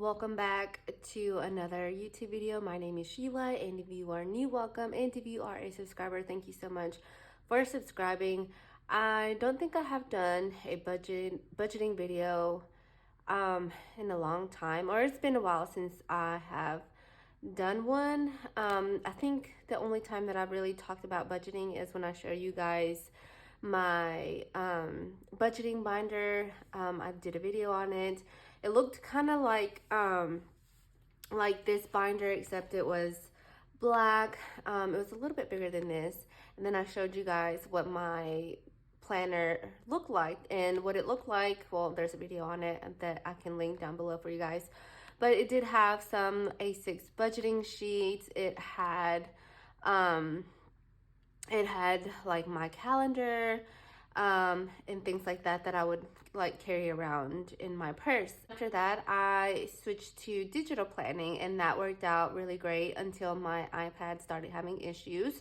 welcome back to another YouTube video. My name is Sheila, and if you are new, welcome, and if you are a subscriber, thank you so much for subscribing. I don't think I have done a budgeting video in a long time, or it's been a while since I have done one. I think the only time that I've really talked about budgeting is when I show you guys my budgeting binder. I did a video on it. It looked kind of like this binder, except it was black. It was a little bit bigger than this, and then I showed you guys what my planner looked like. And what it looked like, well, there's a video on it that I can link down below for you guys, but it did have some A6 budgeting sheets. It had like my calendar and things like that that I would like carry around in my purse. After that, I switched to digital planning, and that worked out really great until my iPad started having issues.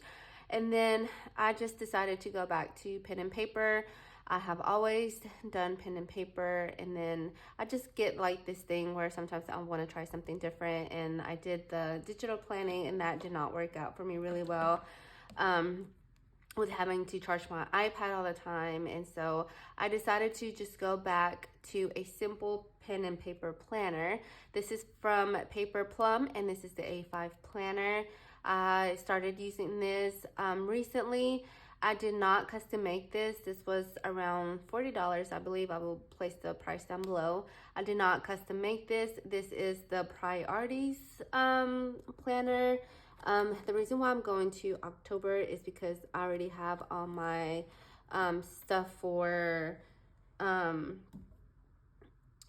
And then I just decided to go back to pen and paper. I have always done pen and paper, and then I just get like this thing where sometimes I want to try something different, and I did the digital planning, and that did not work out for me really well. With having to charge my iPad all the time. And so I decided to just go back to a simple pen and paper planner. This is from Plum, and this is the A5 planner. I started using this recently. I did not custom make this. This was around $40, I believe. I will place the price down below. I did not custom make this. This is the Priorities planner. The reason why I'm going to October is because I already have all my stuff for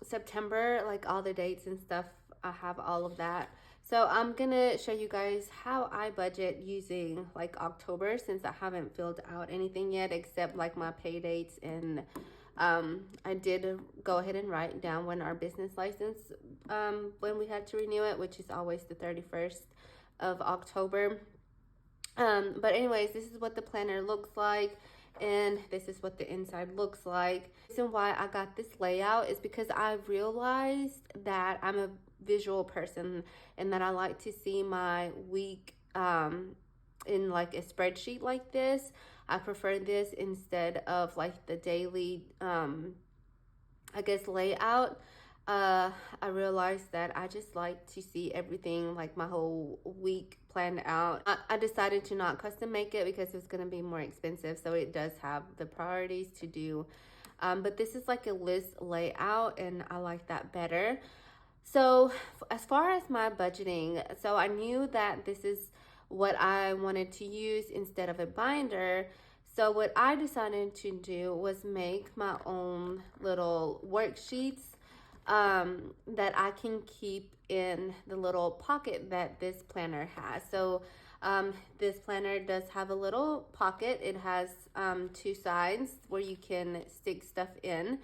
September, like all the dates and stuff. I have all of that. So I'm gonna show you guys how I budget using like October, since I haven't filled out anything yet except like my pay dates. And I did go ahead and write down when our business license, when we had to renew it, which is always the 31st of October. But anyways, this is what the planner looks like, and this is what the inside looks like. The reason why I got this layout is because I realized that I'm a visual person, and that I like to see my week in like a spreadsheet like this. I prefer this instead of like the daily I guess layout. I realized that I just like to see everything, like my whole week planned out. I decided to not custom make it because it's going to be more expensive. So it does have the priorities to do. But this is like a list layout, and I like that better. So as far as my budgeting, so I knew that this is what I wanted to use instead of a binder. So what I decided to do was make my own little worksheets that I can keep in the little pocket that this planner has. So this planner does have a little pocket. It has two sides where you can stick stuff in.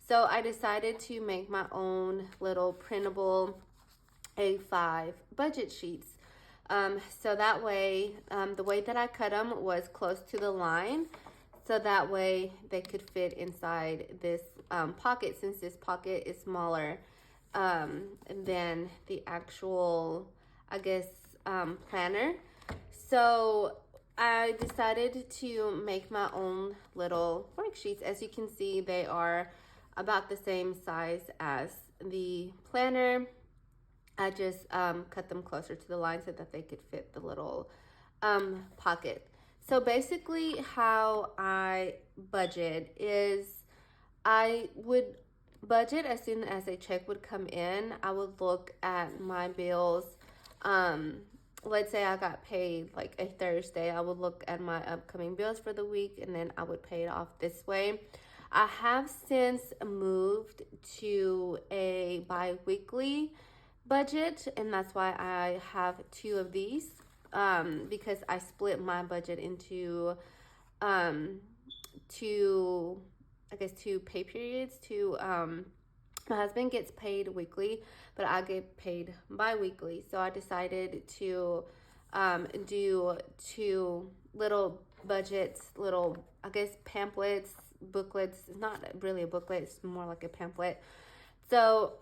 So I decided to make my own little printable A5 budget sheets. So that way, the way that I cut them was close to the line. So that way they could fit inside this pocket, since this pocket is smaller than the actual, I guess, planner. So I decided to make my own little worksheets. As you can see, they are about the same size as the planner. I just cut them closer to the line so that they could fit the little pocket. So basically how I budget is I would budget as soon as a check would come in. I would look at my bills. Let's say I got paid like a Thursday. I would look at my upcoming bills for the week, and then I would pay it off this way. I have since moved to a bi-weekly budget, and that's why I have two of these. Because I split my budget into two pay periods. My husband gets paid weekly, but I get paid bi-weekly. So I decided to do two little budgets, little, I guess, pamphlets, booklets. It's not really a booklet, it's more like a pamphlet. So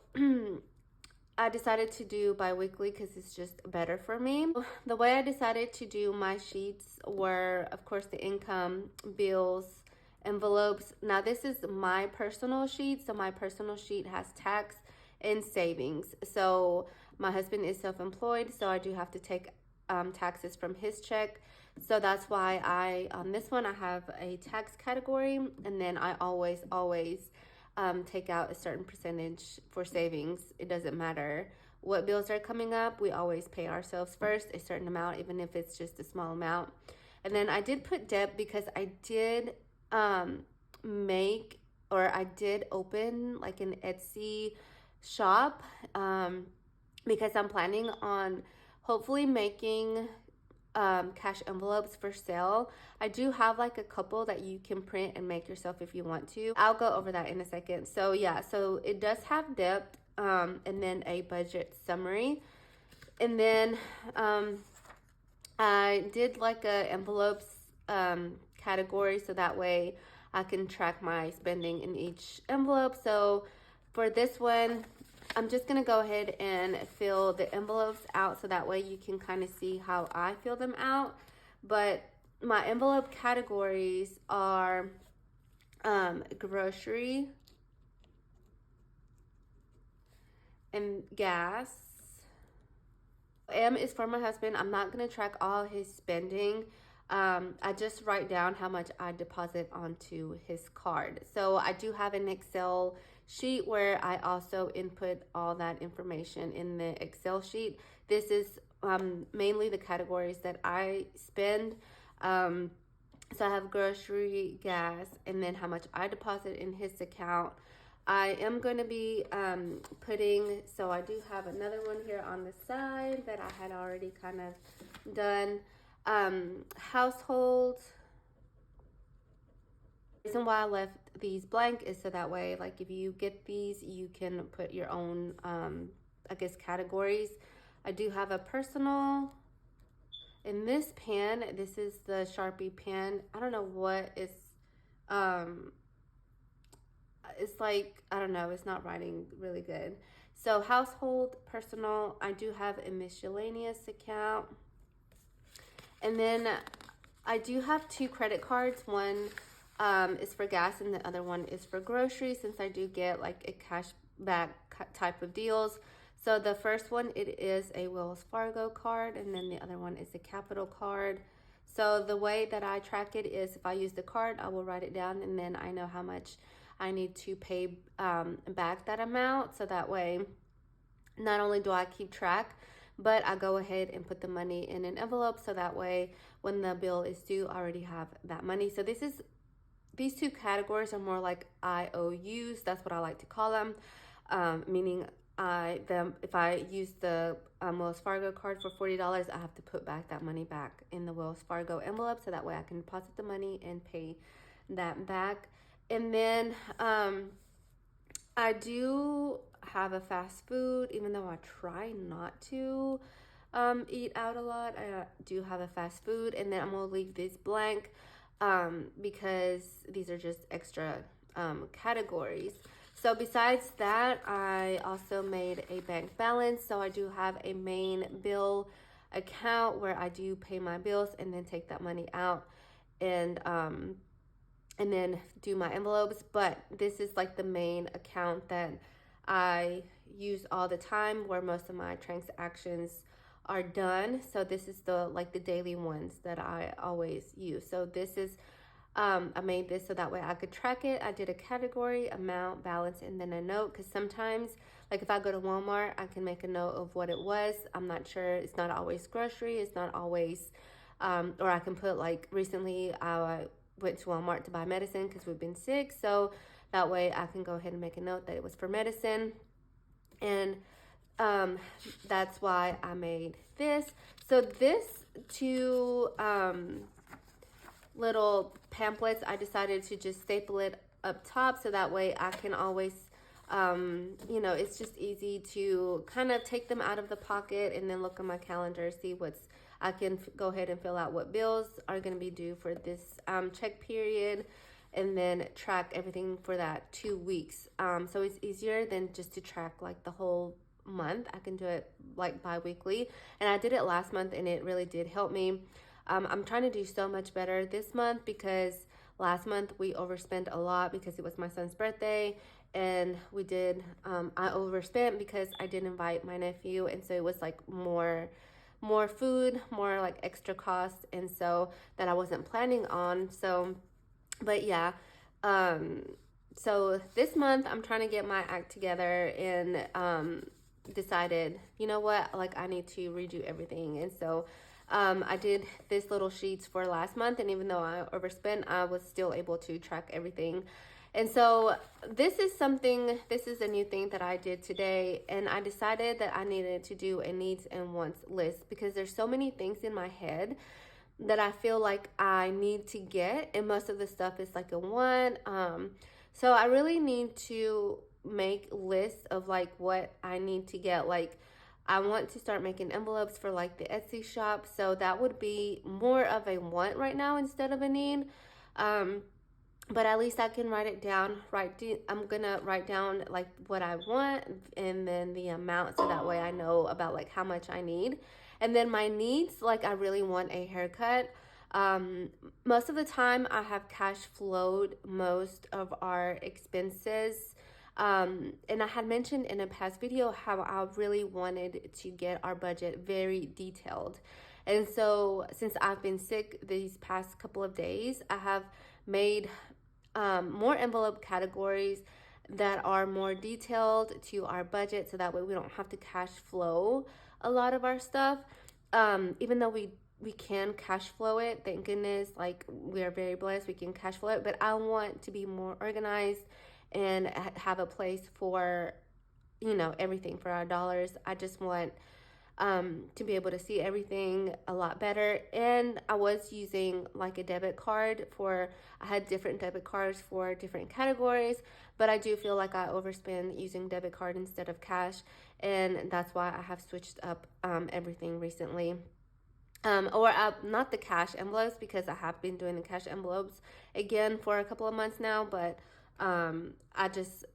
I decided to do bi-weekly because it's just better for me. The way I decided to do my sheets were, of course, the income, bills, envelopes. Now this is my personal sheet. So my personal sheet has tax and savings. So my husband is self-employed, so I do have to take taxes from his check. So that's why on this one, I have a tax category, and then I always take out a certain percentage for savings. It doesn't matter what bills are coming up. We always pay ourselves first, a certain amount, even if it's just a small amount. And then I did put debt because I did I did open like an Etsy shop because I'm planning on hopefully making cash envelopes for sale. I do have like a couple that you can print and make yourself if you want to. I'll go over that in a second. So yeah, so it does have depth and then a budget summary. And then I did like a envelopes category so that way I can track my spending in each envelope. So for this one, I'm just gonna go ahead and fill the envelopes out so that way you can kind of see how I fill them out. But my envelope categories are grocery and gas. M is for my husband. I'm not gonna track all his spending. I just write down how much I deposit onto his card. So I do have an Excel sheet where I also input all that information in the Excel sheet. This is mainly the categories that I spend. So I have grocery, gas, and then how much I deposit in his account. I am going to be putting, so I do have another one here on the side that I had already kind of done. Household. The reason why I left these blank is so that way, like if you get these, you can put your own, I guess, categories. I do have a personal. In this pen, this is the Sharpie pen. I don't know what it's like, I don't know, it's not writing really good. So household, personal, I do have a miscellaneous account. And then I do have 2 credit cards. One is for gas and the other one is for groceries, since I do get like a cash back type of deals. So the first one, it is a Wells Fargo card, and then the other one is a Capital card. So the way that I track it is if I use the card, I will write it down, and then I know how much I need to pay back that amount. So that way, not only do I keep track, but I go ahead and put the money in an envelope. So that way, when the bill is due, I already have that money. So these 2 categories are more like IOUs. That's what I like to call them, meaning if I use the Wells Fargo card for $40, I have to put back that money back in the Wells Fargo envelope, so that way I can deposit the money and pay that back. And then I do have a fast food, even though I try not to eat out a lot. I do have a fast food, and then I'm gonna leave this blank because these are just extra categories. So besides that, I also made a bank balance. So I do have a main bill account where I do pay my bills and then take that money out and then do my envelopes. But this is like the main account that I use all the time, where most of my transactions are done. So this is the daily ones that I always use. So this is I made this so that way I could track it. I did a category, amount, balance, and then a note, because sometimes, like if I go to Walmart, I can make a note of what it was. I'm not sure. It's not always grocery. It's not always, or I can put, like, recently I went to Walmart to buy medicine because we've been sick. So that way I can go ahead and make a note that it was for medicine. And that's why I made this. So this 2 little pamphlets, I decided to just staple it up top, so that way I can always, you know, it's just easy to kind of take them out of the pocket and then look at my calendar, see I can go ahead and fill out what bills are going to be due for this check period, and then track everything for that 2 weeks. So it's easier than just to track like the whole month. I can do it like bi-weekly, and I did it last month and it really did help me. I'm trying to do so much better this month because last month we overspent a lot because it was my son's birthday, and I overspent because I did invite my nephew, and so it was like more food, more like extra cost, and so that I wasn't planning on. So but yeah, um so this month I'm trying to get my act together, and decided, you know what, like I need to redo everything. And so I did this little sheets for last month, and even though I overspent, I was still able to track everything. And so this is a new thing that I did today, and I decided that I needed to do a needs and wants list because there's so many things in my head that I feel like I need to get, and most of the stuff is like a want. So I really need to make lists of like what I need to get. Like I want to start making envelopes for like the Etsy shop, so that would be more of a want right now instead of a need. Um, but at least I can write it down. I'm gonna write down like what I want and then the amount, so that way I know about like how much I need. And then my needs, like I really want a haircut. Most of the time I have cash flowed most of our expenses. And I had mentioned in a past video how I really wanted to get our budget very detailed. And so since I've been sick these past couple of days, I have made more envelope categories that are more detailed to our budget, so that way we don't have to cash flow a lot of our stuff. Even though we can cash flow it, thank goodness, like we are very blessed, we can cash flow it, but I want to be more organized and have a place for, you know, everything for our dollars. I just want to be able to see everything a lot better. And I was using like a debit card I had different debit cards for different categories, but I do feel like I overspend using debit card instead of cash. And that's why I have switched up everything recently. Not the cash envelopes, because I have been doing the cash envelopes again for a couple of months now, but I just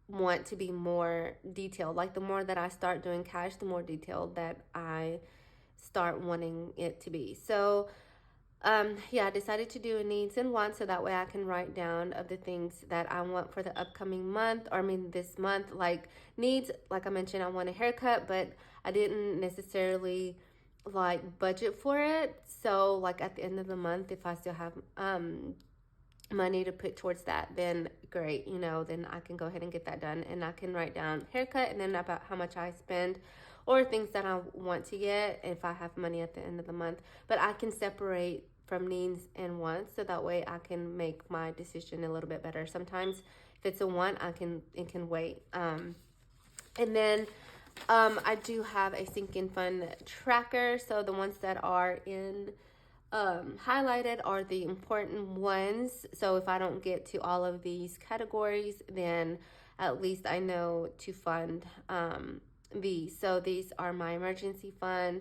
want to be more detailed. Like the more that I start doing cash, the more detailed that I start wanting it to be. So yeah, I decided to do a needs and wants, so that way I can write down of the things that I want for the upcoming month, or I mean this month. Like needs, like I mentioned, I want a haircut, but I didn't necessarily like budget for it. So like at the end of the month, if I still have money to put towards that, then great, you know, then I can go ahead and get that done, and I can write down haircut and then about how much I spend or things that I want to get if I have money at the end of the month. But I can separate from needs and wants, so that way I can make my decision a little bit better. Sometimes if it's a want, it can wait. And then I do have a sinking fund tracker, so the ones that are in highlighted are the important ones. So if I don't get to all of these categories, then at least I know to fund these. So these are my emergency fund,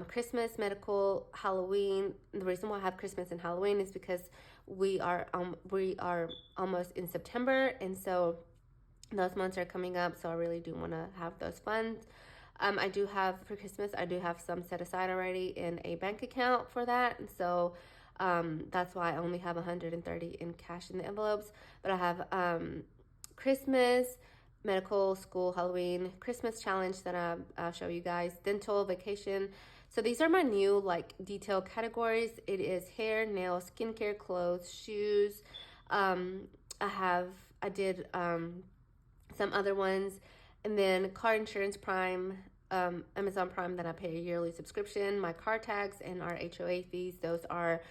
Christmas, medical, Halloween. The reason why I have Christmas and Halloween is because we are almost in September, and so those months are coming up. So I really do want to have those funds. I do have, for Christmas, I do have some set aside already in a bank account for that. And so that's why I only have 130 in cash in the envelopes. But I have Christmas, medical, school, Halloween, Christmas challenge that I'll show you guys, dental, vacation. So these are my new like detailed categories. It is hair, nails, skincare, clothes, shoes. I did some other ones. And then car insurance, Prime, Amazon Prime, that I pay a yearly subscription, my car tax, and our HOA fees. Those are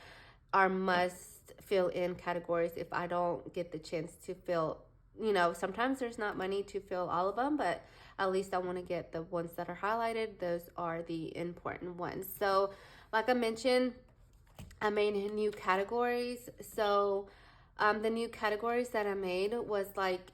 must fill in categories if I don't get the chance to fill. You know, sometimes there's not money to fill all of them, but at least I want to get the ones that are highlighted. Those are the important ones. So like I mentioned, I made new categories. So the new categories that I made was like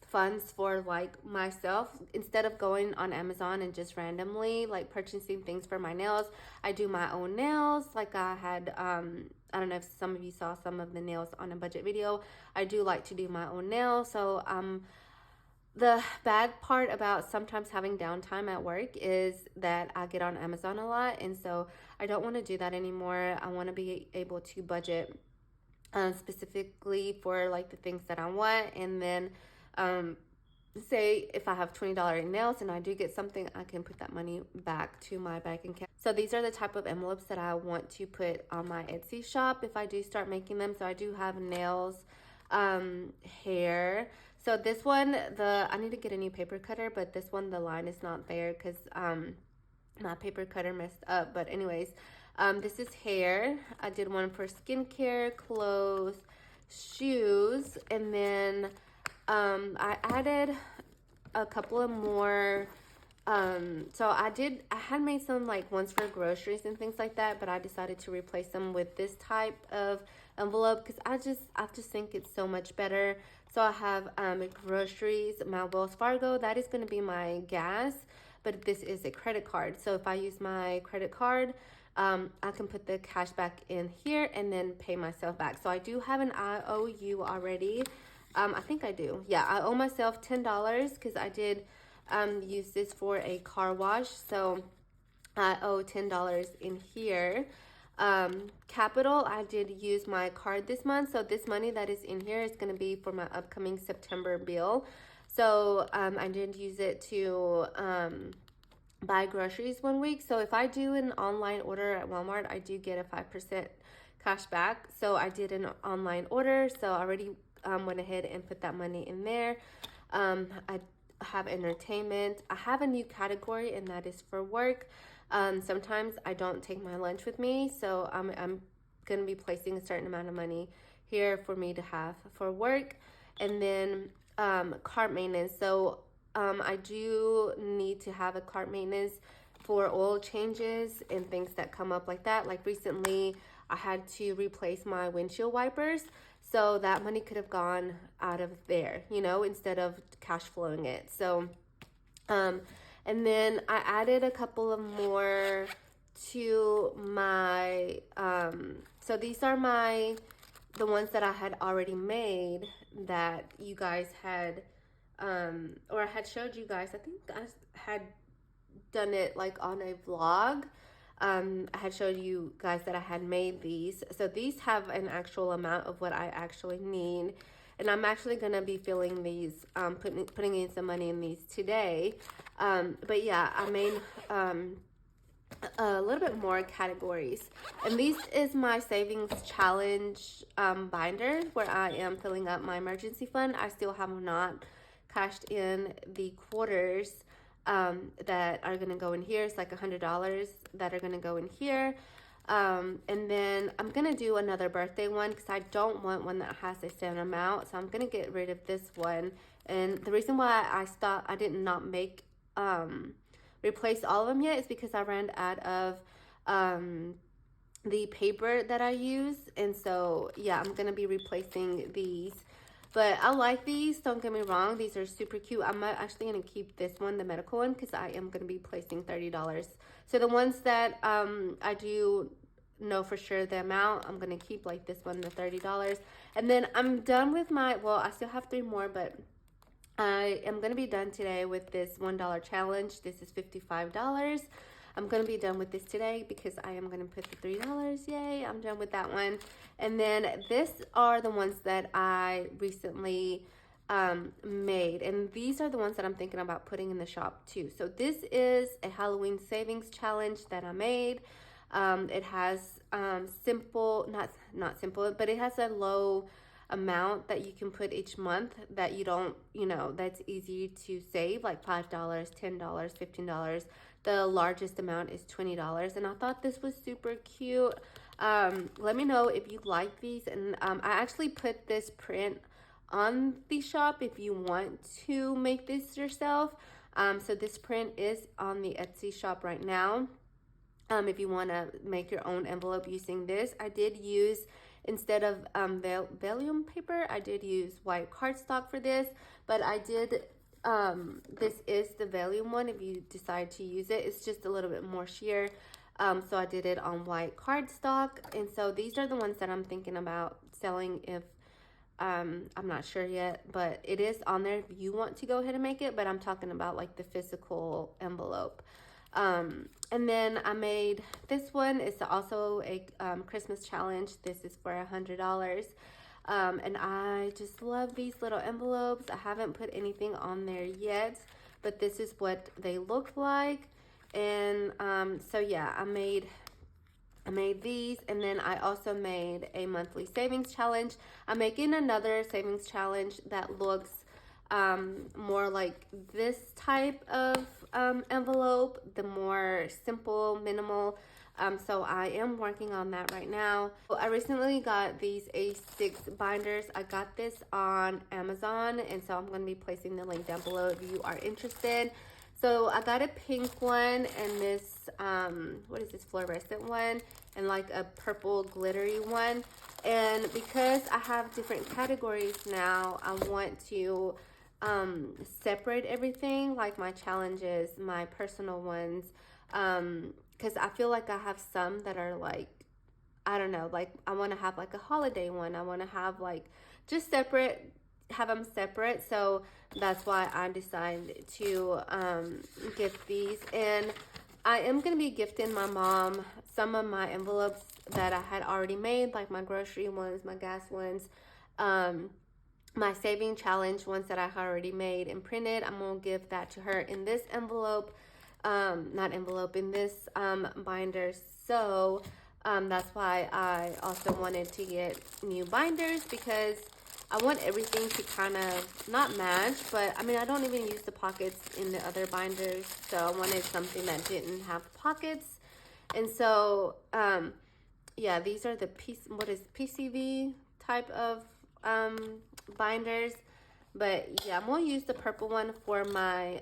funds for like myself. Instead of going on Amazon and just randomly like purchasing things for my nails, I do my own nails. Like I had I don't know if some of you saw some of the nails on a budget video. I do like to do my own nails, so The bad part about sometimes having downtime at work is that I get on Amazon a lot, and so I don't want to do that anymore. I want to be able to budget specifically for like the things that I want, and then um, say if I have $20 in nails and I do get something, I can put that money back to my bank account. So these are the type of envelopes that I want to put on my Etsy shop if I do start making them. So I do have nails, hair. So this one, I need to get a new paper cutter, but this one the line is not there because my paper cutter messed up. But anyways, this is hair. I did one for skincare, clothes, shoes, and then I added a couple of more. So I had made some like ones for groceries and things like that, but I decided to replace them with this type of envelope because I just think it's so much better. So I have groceries, my Wells Fargo, that is going to be my gas, but this is a credit card. So if I use my credit card, I can put the cash back in here and then pay myself back. So I do have an IOU already. I think I do. Yeah, I owe myself $10 because I did use this for a car wash. So I owe $10 in here. Capital, I did use my card this month. So this money that is in here is going to be for my upcoming September bill. So I did use it to buy groceries one week. So if I do an online order at Walmart, I do get a 5% cash back. So I did an online order. So I already went ahead and put that money in there. I have entertainment. I have a new category, and that is for work. Sometimes I don't take my lunch with me, so I'm going to be placing a certain amount of money here for me to have for work. And then cart maintenance. So I do need to have a cart maintenance for oil changes and things that come up like that. Like recently, I had to replace my windshield wipers. So that money could have gone out of there, you know, instead of cash flowing it. So, and then I added a couple of more to my, so these are the ones that I had already made that you guys had, or I had showed you guys. I think I had done it like on a vlog. I had showed you guys that I had made these. So these have an actual amount of what I actually need. And I'm actually going to be filling these, putting in some money in these today. But yeah, I made a little bit more categories. And this is my savings challenge binder where I am filling up my emergency fund. I still have not cashed in the quarters that are going to go in here. It's like $100 that are going to go in here. And then I'm going to do another birthday one because I don't want one that has a set amount. So I'm going to get rid of this one. And the reason why I did not make, replace all of them yet is because I ran out of, the paper that I use. And so, yeah, I'm going to be replacing these. But I like these, don't get me wrong. These are super cute. I'm actually going to keep this one, the medical one, because I am going to be placing $30. So the ones that I do know for sure the amount, I'm going to keep like this one, the $30. And then I'm done with well, I still have 3 more, but I am going to be done today with this $1 challenge. This is $55. I'm going to be done with this today because I am going to put the $3. Yay, I'm done with that one. And then this are the ones that I recently made. And these are the ones that I'm thinking about putting in the shop too. So this is a Halloween savings challenge that I made. It has simple, not simple, but it has a low amount that you can put each month that you don't, that's easy to save, like $5, $10, $15. The largest amount is $20. And I thought this was super cute. Let me know if you like these. And I actually put this print on the shop if you want to make this yourself. So this print is on the Etsy shop right now. If you want to make your own envelope using this, I did use, instead of vellum paper, I did use white cardstock for this, but I did, this is the vellum one if you decide to use it. It's just a little bit more sheer. So I did it on white cardstock. And so these are the ones that I'm thinking about selling if I'm not sure yet, but it is on there if you want to go ahead and make it, but I'm talking about like the physical envelope. And then I made this one. It's also a Christmas challenge. This is for $100. And I just love these little envelopes. I haven't put anything on there yet, but this is what they look like. And so yeah, I made these, and then I also made a monthly savings challenge. I'm making another savings challenge that looks more like this type of envelope, the more simple, minimal. So I am working on that right now. I recently got these A6 binders. I got this on Amazon, and so I'm going to be placing the link down below if you are interested. So I got a pink one and this, what is this, fluorescent one, and like a purple glittery one. And because I have different categories now, I want to separate everything, like my challenges, my personal ones, because I feel like I have some that are like, I don't know, like I want to have like a holiday one. I want to have like just separate, have them separate. So that's why I decided to gift these. And I am going to be gifting my mom some of my envelopes that I had already made, like my grocery ones, my gas ones, my saving challenge ones that I had already made and printed. I'm going to give that to her in this envelope, not envelope, in this binder. So that's why I also wanted to get new binders, because I want everything to kind of not match, but I mean, I don't even use the pockets in the other binders, so I wanted something that didn't have pockets. And so yeah, these are the PCV type of binders. But yeah, I'm gonna use the purple one for my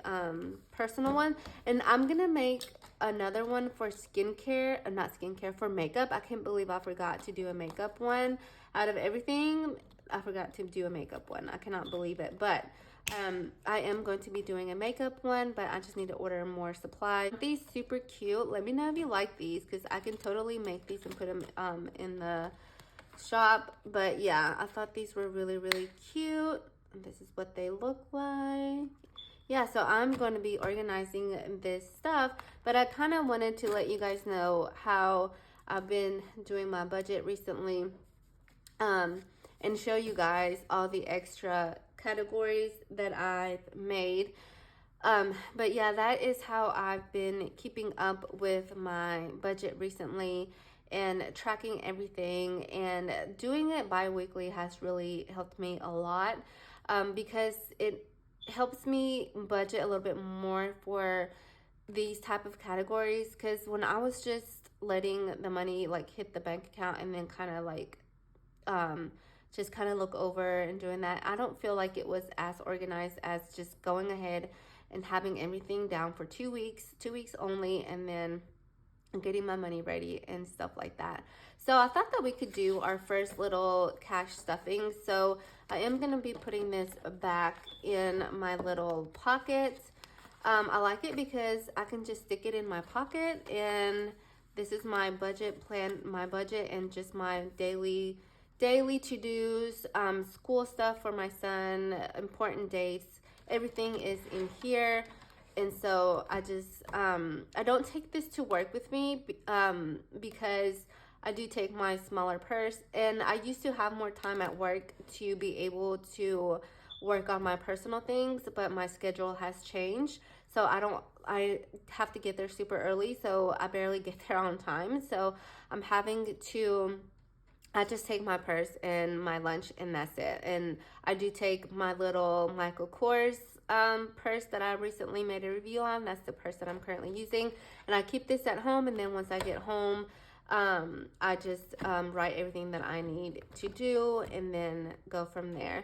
personal one, and I'm gonna make another one for skincare, not skincare, for makeup. I can't believe I forgot to do a makeup one. Out of everything, I forgot to do a makeup one. I cannot believe it. But I am going to be doing a makeup one, but I just need to order more supplies. These super cute. Let me know if you like these, because I can totally make these and put them in the shop. But yeah, I thought these were really, really cute. This is what they look like. Yeah, so I'm going to be organizing this stuff, but I kind of wanted to let you guys know how I've been doing my budget recently, and show you guys all the extra categories that I've made. But yeah, that is how I've been keeping up with my budget recently and tracking everything, and doing it bi-weekly has really helped me a lot, because it helps me budget a little bit more for these type of categories. Because when I was just letting the money like hit the bank account and then kind of like just kind of look over and doing that, I don't feel like it was as organized as just going ahead and having everything down for 2 weeks only, and then getting my money ready and stuff like that. So I thought that we could do our first little cash stuffing. So I am going to be putting this back in my little pocket. I like it because I can just stick it in my pocket, and this is my budget plan, my budget, and just my daily to-dos, school stuff for my son, important dates, everything is in here. And so I just, I don't take this to work with me, because I do take my smaller purse, and I used to have more time at work to be able to work on my personal things, but my schedule has changed. So I have to get there super early, so I barely get there on time. So I'm having to, I just take my purse and my lunch, and that's it. And I do take my little Michael Kors purse that I recently made a review on. That's the purse that I'm currently using, and I keep this at home. And then once I get home, I just write everything that I need to do, and then go from there.